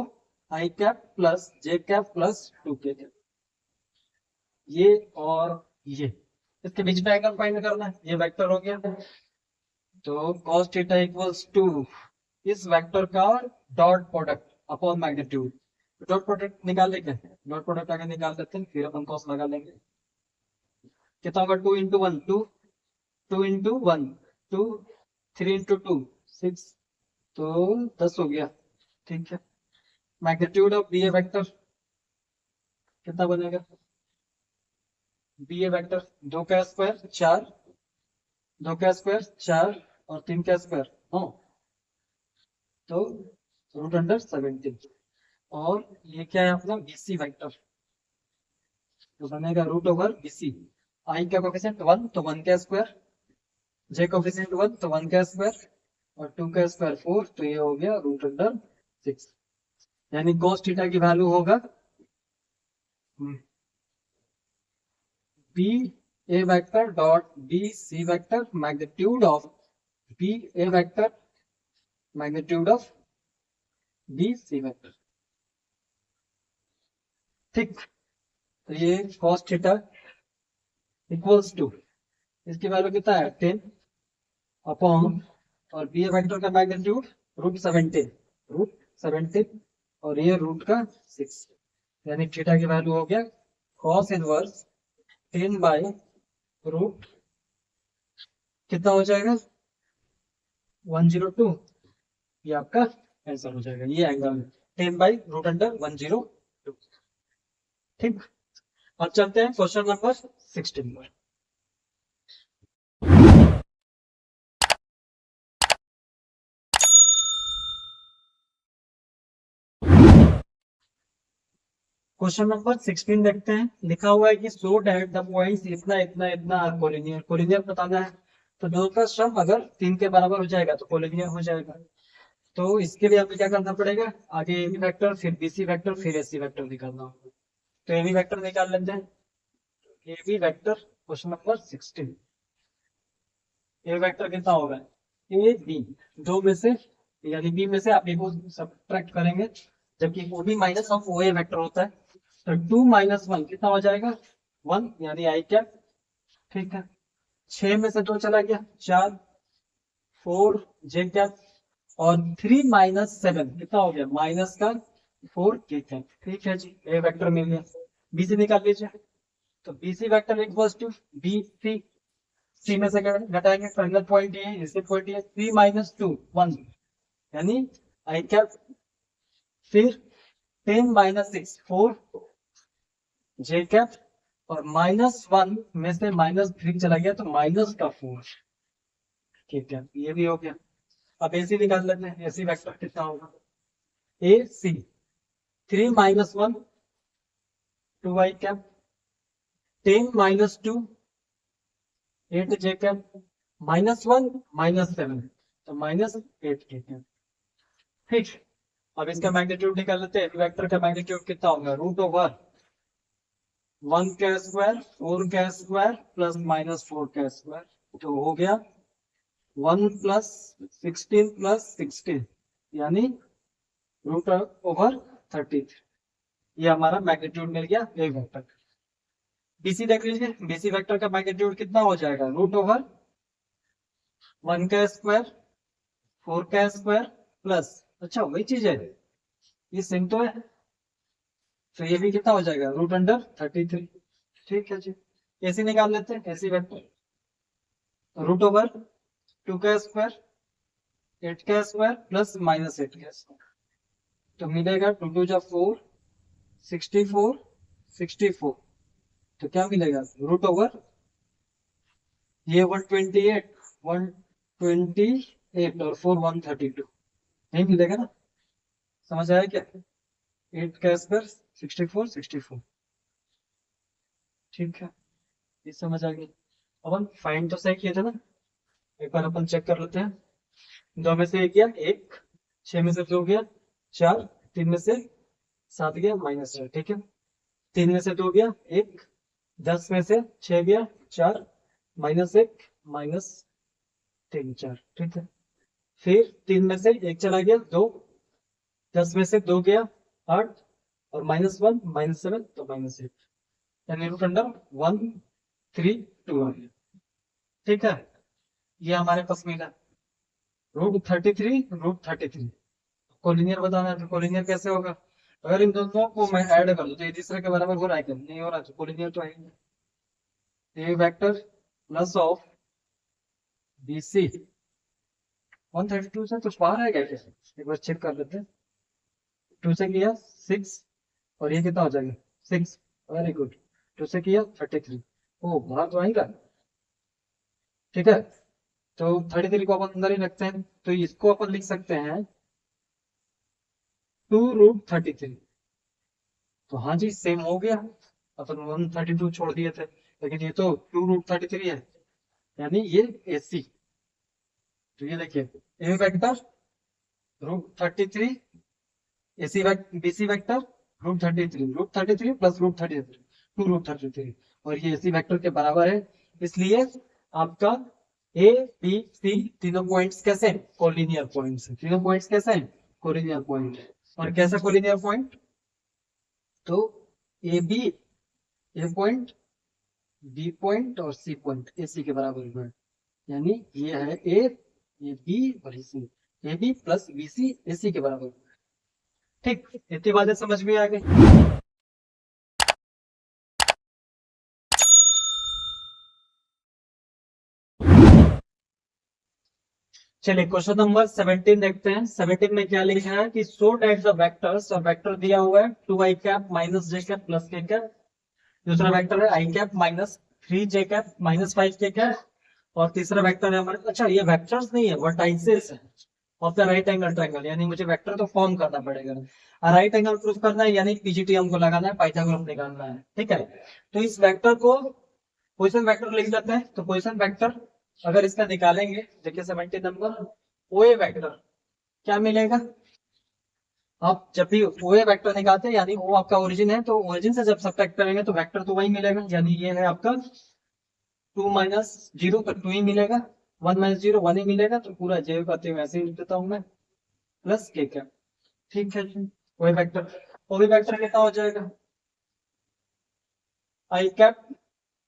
आई cap plus j cap plus 2 के कैप। ये और ये, इसके बीच में एंगल फाइंड करना है, ये वेक्टर हो गया। तो cos थीटा इक्वल्स टू इस वेक्टर का dot product upon magnitude. Dot product निकाल लेंगे, डॉट प्रोडक्ट आगे निकाल लेते हैं, फिर अपन cos लगा लेंगे। कितना होगा 2 इंटू 1 2, 2 इंटू 1 2, 3 इंटू 2 6, तो 10 हो गया। ठीक है, magnitude of B A vector कितना बनेगा, बी ए वेक्टर 2 का स्क्वायर 4, 2 का स्क्वायर 4 और 3 का स्क्वायर 9, तो रूट अंडर 17। और ये क्या है अपना बीसी वेक्टर, तो बनेगा रूट ओवर बीसी। आई का कोफिशिएंट 1 तो 1 का स्क्वायर, जे कोफिशिएंट 1 तो 1 का स्क्वायर, और 2 का स्क्वायर 4, तो ये हो गया रूट अंडर 6। यानी cos थीटा की वैल्यू होगा B A vector dot B C vector magnitude of B A vector magnitude of B C vector. ठीक, तो ये cos थीटा इक्वल्स टू, इसकी वैल्यू कितना है 10 अपॉन, और बी ए वेक्टर का मैग्नीट्यूड रूट 17 और ये रूट का 6, यानी थीटा की वैल्यू हो गया cos इनवर्स 10 बाई रूट कितना हो जाएगा 102। ये आपका आंसर हो जाएगा, ये एंगल 10 बाई रूट अंडर 102। ठीक, अब चलते हैं क्वेश्चन नंबर 16 पर। क्वेश्चन नंबर 16 देखते हैं। लिखा हुआ है कि सो डैट द पॉइंट्स इतना इतना इतना आर कोलिनियर। कोलिनियर बताना है, तो दोनों का सम अगर 3 के बराबर हो जाएगा तो कोलिनियर हो जाएगा। तो इसके लिए हमें क्या करना पड़ेगा, आगे ए बी वेक्टर फिर बी सी वेक्टर फिर ए सी वेक्टर निकालना होगा। तो ए बी वेक्टर निकाल लेते हैं। A B vector question number 16, A vector कितना होगा ए बी, दो में से यानी बी में से आप ए को सब्ट्रैक्ट करेंगे, जबकि O B minus of O A vector होता है। तो 2 माइनस 1 कितना हो जाएगा 1, यानी आई कैप। ठीक है, 6 में से 2 चला गया 4, 4 जे कैप, और 3 माइनस 7 कितना हो गया माइनस का 4 के कैप। ठीक है जी, ए वेक्टर मिल गया। बी सी निकाल लीजिए, तो B C vector equals to B C, C में से घटाएंगे फाइनल पॉइंट ये, इसके पॉइंट ये 3 माइनस 2 1, यानी आई कैप। फिर 10 माइनस 6 4 जे कैप, और -1 में से -3 चला गया तो माइनस का 4। ठीक है, ये भी हो गया। अब एसी निकाल लेते हैं, एसी वेक्टर कितना होगा ए सी 3 माइनस 1 2 आई कैप, 10 माइनस 2 8 जे कैप, -1 -7 तो -8 के कैप। ठीक, अब इसका मैग्नीट्यूड निकाल लेते हैं। वेक्टर का मैग्नीट्यूड कितना होगा रूट ओवर 1 का स्क्वायर 4 का स्क्वायर प्लस -4 का स्क्वायर, तो हो गया 1 प्लस 16 प्लस 16, यानी रूट ओवर 33। ये हमारा मैग्नीट्यूड मिल गया ए वेक्टर। बीसी देख लीजिए, बीसी वेक्टर का मैग्नीट्यूड कितना हो जाएगा रूट ओवर 1 का स्क्वायर 4 का स्क्वायर प्लस, अच्छा वही चीज है, ये सेम तो है, तो ये भी कितना हो जाएगा रूट अंडर 33। ठीक है जी, ऐसे निकाल लेते हैं ऐसी वेक्टर रूट ओवर 2 का स्क्वायर 8 का स्क्वायर प्लस -8 का स्क्वायर, तो मिलेगा 2 2 जा 4 64 64, तो क्या मिलेगा रूट ओवर ये 128 128 और 4 132, नहीं मिलेगा ना। समझ आया क्या, 8 का स्क्वायर 64 64। ठीक है, ये समझ आ गई। अब हम फाइंड तो सही किए थे ना, एक बार अपन चेक कर लेते हैं। 2 में से 1 गया 1, 6 में से 2 गया 4, 3 में से 7 गया -4। ठीक है, 3 में से 2 गया 1, 10 में से 6 गया 4, -1 -3 4। ठीक है, फिर 3 में से 1 चला गया 2, 10 में से 2 गया 8, और -1 -7 तो -8, यानी रूट अंडर 132 आ गया। ठीक है, ये हमारे पास मिला रूट 33 कोलिनियर बताना है, तो कोलिनियर कैसे होगा, अगर इन दोनों को मैं ऐड कर दूं तो ये तीसरे के बराबर हो रहा है क्या, नहीं हो रहा, तो कोलिनियर तो है A vector plus of B C 132 से कुछ बाहर है क्या, एक बार चेक कर लेते हैं। 2 से किया 6, और ये कितना हो जाएगा 6, वेरी गुड। 2 से किया 33, ओ बाहर तो आएगा। ठीक है, तो 33 को अपन अंदर ही रखते हैं, तो इसको अपन लिख सकते हैं 2√33। तो हाँ जी सेम हो गया, अपन 132 छोड़ दिए थे, लेकिन ये तो 2√33 है, यानी ये AC। तो ये देखिए A vector √33, AC BC vector √33 plus √33 2√33, और ये एसी वेक्टर के बराबर है। इसलिए आपका ए बी सी तीनों पॉइंट्स कैसे हैं? कोलिनियर पॉइंट्स हैं। तीनों पॉइंट्स कैसे हैं? Collinear point. और कैसा कोलिनियर पॉइंट? तो A B, A point, B point और सी पॉइंट एसी के बराबर है। यानी ये है ए, ये बी और ये C, A B plus B C AC के बराबर। ठीक, इतनी बातें समझ में आ गई। चलिए क्वेश्चन नंबर 17 देखते हैं। 17 में क्या लिखा है कि शो दैट द वेक्टर्स, और वेक्टर दिया हुआ है 2i cap minus J cap plus के कैप। दूसरा वेक्टर है i cap minus 3j cap minus 5k cap. और तीसरा वेक्टर है हमारे, अच्छा ये वेक्टर्स नहीं है, वर्टाइसेस है of the right angle triangle. यानी मुझे वेक्टर तो फॉर्म करना पड़ेगा, राइट एंगल प्रूफ करना है, यानी पीजीटी हमको लगाना है, पाइथागोरस निकालना है। ठीक है, तो इस वेक्टर को पोजीशन वेक्टर लिख लेते हैं। तो पोजीशन वेक्टर अगर इसका निकालेंगे, देखिए 17 नंबर ओए वेक्टर क्या मिलेगा? आप जब भी ओए वेक्टर निकालते हैं यानी वो आपका ओरिजिन है, तो ओरिजिन से जब सब्ट्रैक्ट करेंगे तो वेक्टर तो वही मिलेगा। यानी ये है आपका 2 माइनस 0 तो 2 ही मिलेगा, 1 माइनस 0 1 ही मिलेगा। तो पूरा जे करते हुए ऐसे ही लिख देता हूँ मैं, प्लस के कैप। ठीक है, ओए वेक्टर, ओए वेक्टर कितना हो जाएगा? I cap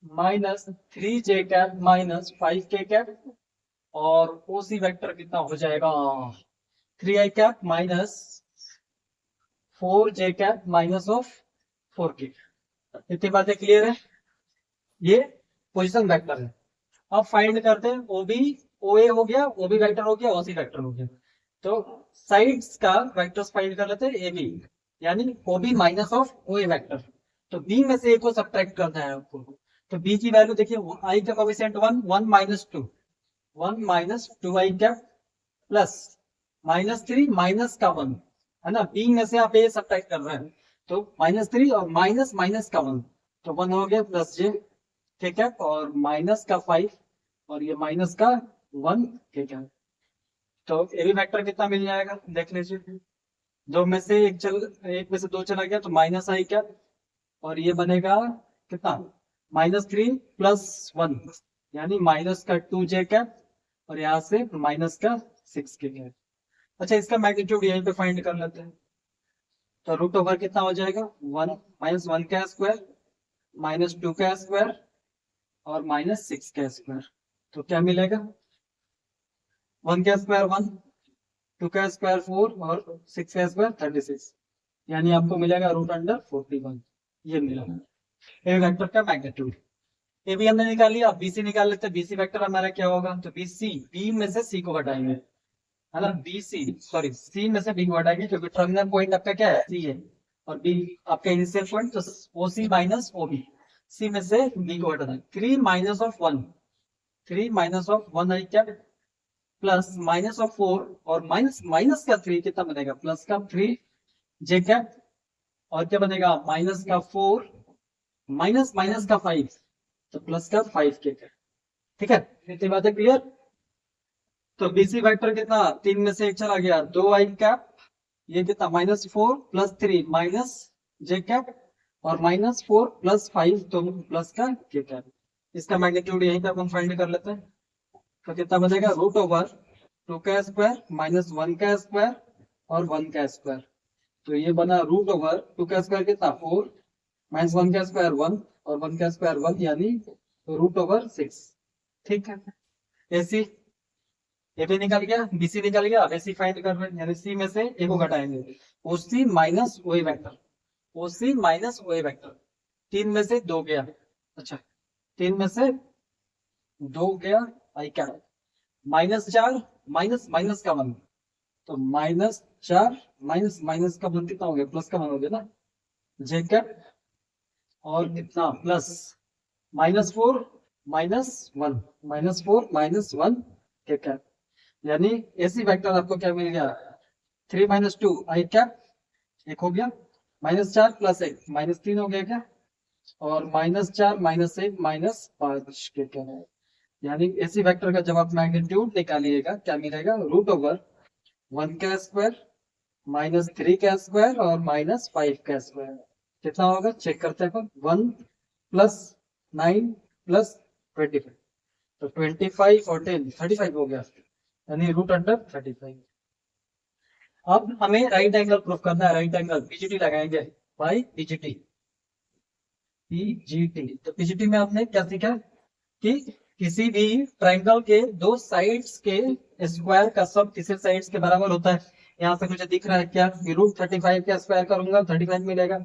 minus 3j cap minus 5k cap. और ओसी वेक्टर कितना हो जाएगा? 3i cap minus 4j cap minus of 4k। इतनी बातें क्लियर है? ये पोजीशन वेक्टर है। अब फाइंड करते हैं ओबी, ओए हो गया, ओबी वेक्टर हो गया, ओसी वेक्टर हो गया। तो साइड्स का वेक्टर्स फाइंड कर लेते हैं ए बी, यानी ओबी माइनस ऑफ ओए वेक्टर। तो बी में से ए को सब्ट्रैक्ट करना है आपको। तो बी की वैल्यू देखिए, आई का coefficient 1, 1 minus 2, 1 minus 2i cap plus minus 3 minus का 1, है ना। बी में से आप ए सब्ट्रैक्ट कर रहे हैं, तो माइनस 3 और माइनस माइनस का 1, तो 1 हो गया प्लस जे, ठीक है, और माइनस का 5 और ये माइनस का 1, ठीक है। तो ए बी वेक्टर कितना मिल जाएगा देख लीजिए। दो में से एक में से दो चला गया तो माइनस आई क्या, और ये बनेगा कितना? -3 प्लस 1, यानी माइनस का 2j कैप, और यहाँ से माइनस का 6k कैप। अच्छा, इसका मैग्नीट्यूड यहीं पे फाइंड कर लेते हैं। तो रूट ओवर कितना हो जाएगा? 1 माइनस 1 का स्क्वायर माइनस 2 का स्क्वायर और माइनस 6 का स्क्वायर। तो क्या मिलेगा? 1 का स्क्वायर 1, 2 का स्क्वायर 4 और 6 का स्क्वायर 36, यानी आपको मिलेगा √41। ये मिला ए वेक्टर का मैग्नीट्यूड। ए बी हमने निकाल लिया, बीसी निकाल लेते हैं। बीसी वेक्टर हमारा क्या होगा? तो बीसी, बी में से सी को घटाएंगे, है ना। बीसी सॉरी सी में से बी को घटाएंगे, क्योंकि टर्मिनल पॉइंट आपका क्या है? सी है, और बी आपका इनिशियल पॉइंट, तो ओसी माइनस ओबी। सी में से बी को घटाना, 3 माइनस ऑफ 1, 3 माइनस ऑफ 1 आई क्या, प्लस माइनस ऑफ 4 और माइनस माइनस का 3 कितना बनेगा? प्लस का 3 जे कैप, और क्या बनेगा? माइनस का 4 माइनस माइनस का 5, तो प्लस का 5 के कैप। ठीक है, इतनी बात है क्लियर? तो बीसी वेक्टर कितना? 3 में से एक चला गया, 2i कैप, ये कितना? -4 प्लस 3 माइनस जे कैप, और -4 प्लस 5 तो प्लस का के कैप। इसका मैग्नीट्यूड यहीं पे अपन फाइंड कर लेते हैं। तो कितना बनेगा? √2 का स्क्वायर माइनस 1 का स्क्वायर और 1 का स्क्वायर। तो ये बना √2 का स्क्वायर कितना? 4 माइनस 1 का स्क्वायर 1 और 1 का स्क्वायर 1, यानी √6। ठीक है, ऐसी ए भी निकल गया, बीसी निकल गया। अब एसी फाइंड कर रहे हैं, यानी सी में से ए को घटाएंगे, ओसी माइनस ओए वेक्टर, ओसी माइनस ओए वेक्टर। 3 में से 2 गया, अच्छा 3 में से 2 गया, आई क्या? -4 माइनस माइनस का 1, तो -4 माइनस माइनस का 1 कितना हो गया? प्लस का 1 हो गया ना, जे कैप, और कितना? प्लस -4 -1, -4 -1 के कैप। यानी ऐसी वेक्टर आपको क्या मिल गया? 3 माइनस 2 आई कैप, एक हो गया, -4 प्लस 1 -3 हो गया क्या, और -4 -1 -5 के कैप। यानी ऐसी वेक्टर का जब आप मैग्नीट्यूड निकालिएगा क्या मिलेगा, रूट ओवर 1 का स्क्वायर माइनस 3 का स्क्वायर और माइनस 5 का स्क्वायर। कितना होगा चेक करते हैं, 1 प्लस 9 प्लस 25, तो 25 और 10 35 हो गया, यानी रूट अंडर 35। अब हमें राइट एंगल प्रूफ करना है, राइट एंगल पीजीटी लगाएंगे बाय पीजीटी। पीजीटी तो पीजीटी में आपने क्या सीखा कि किसी भी ट्रायंगल के दो साइड्स के स्क्वायर का सब किसी साइड्स के बराबर होता है। यहाँ पे मुझे दिख रहा है क्या, रूट 35 का स्क्वायर करूंगा 35 मिलेगा,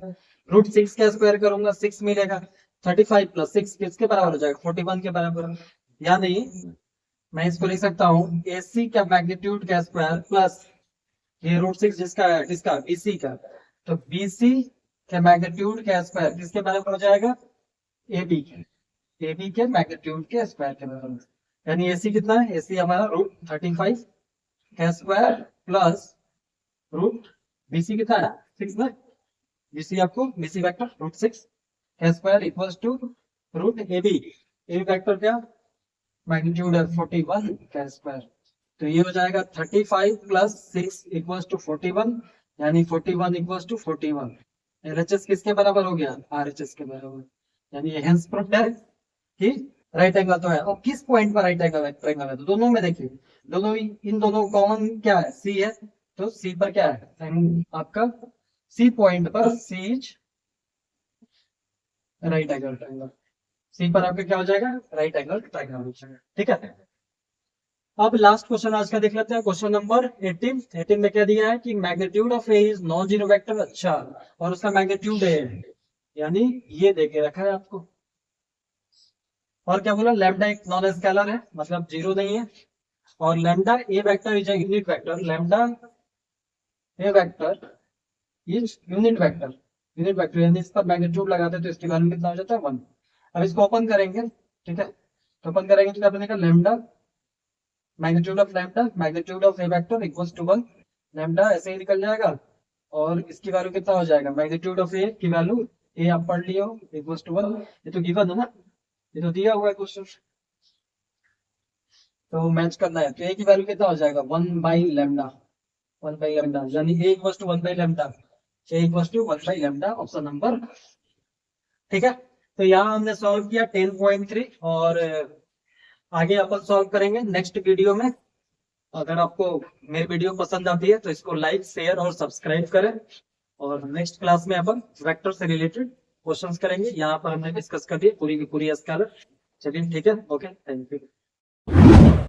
रूट 6 का स्क्वायर करूंगा 6 मिलेगा, 35 प्लस 6 किसके बराबर हो जाएगा 41 के बराबर। यानी मैं इसको लिख सकता हूँ AC का मैग्नीट्यूड का स्क्वायर प्लस ये रूट 6 जिसका है किसका BC का, तो BC के मैग्नीट्यूड का स्क्वायर किसके बराबर हो जाएगा AB के, AB के मैग्नीट्यूड के स्क्वायर के बराबर। यानी AC कितना है, AC हमारा रूट 35 का स्क्वायर प्लस रूट BC कितना है 6 ना, BC आपको BC वेक्टर रूट 6 का square equals to root AB, AB vector क्या मैग्नीट्यूड है 41 का स्क्वायर, तो ये हो जाएगा 35 प्लस 6 इक्वल्स टू 41, यानी 41 इक्वल्स टू 41। LHS किसके बराबर हो गया RHS के बराबर, यानी ये हेंस प्रूफ है कि राइट एंगल तो है। और किस पॉइंट पर राइट एंगल है, तो दोनों में देखिए, दोनों इन दोनों कॉमन क्या है C है, तो C पर क्या है आपका C पॉइंट पर C is right angle triangle, C पर आपका क्या हो जाएगा राइट एंगल ट्रायंगल हो जाएगा। ठीक है, अब लास्ट क्वेश्चन आज का देख लेते हैं, क्वेश्चन नंबर 18 में क्या दिया है कि magnitude of A is non zero vector, अच्छा और उसका मैग्नीट्यूड है, यानी ये देके रखा है आपको। और क्या बोला, लैम्डा एक नॉन स्केलर है मतलब जीरो नहीं है, और lambda A vector is a unit vector, lambda A vector is unit vector, unit vector यानी इसका मैग्नीट्यूड लगाते हैं तो इसकी वैल्यू कितना हो जाता है 1। अब इसको ओपन करेंगे, ठीक है, तो ओपन करेंगे तो क्या बनेगा lambda magnitude of lambda magnitude of A vector equals to 1, lambda ऐसे ही निकल जाएगा और इसकी वैल्यू कितना हो जाएगा मैग्नीट्यूड ऑफ ए की वैल्यू ए आप पढ़ लियो इक्वल्स टू 1, ये तो गिवन है ना, ये तो दिया हुआ है क्वेश्चन, तो मैच करना है, तो ए की वैल्यू कितना हो जाएगा 1/λ, 1/λ यानी A equals to 1/λ, A equals to 1/λ option number. ठीक है, तो यहाँ हमने सॉल्व किया 10.3 और आगे अपन सॉल्व करेंगे नेक्स्ट वीडियो में। अगर आपको मेरी वीडियो पसंद आती है तो इसको लाइक शेयर और सब्सक्राइब करें, और नेक्स्ट क्लास में अपन वेक्टर से रिलेटेड क्वेश्चंस करेंगे, यहाँ पर हमने डिस्कस कर दिया पूरी की पूरी स्केलर। चलिए ठीक है, ओके, थैंक यू।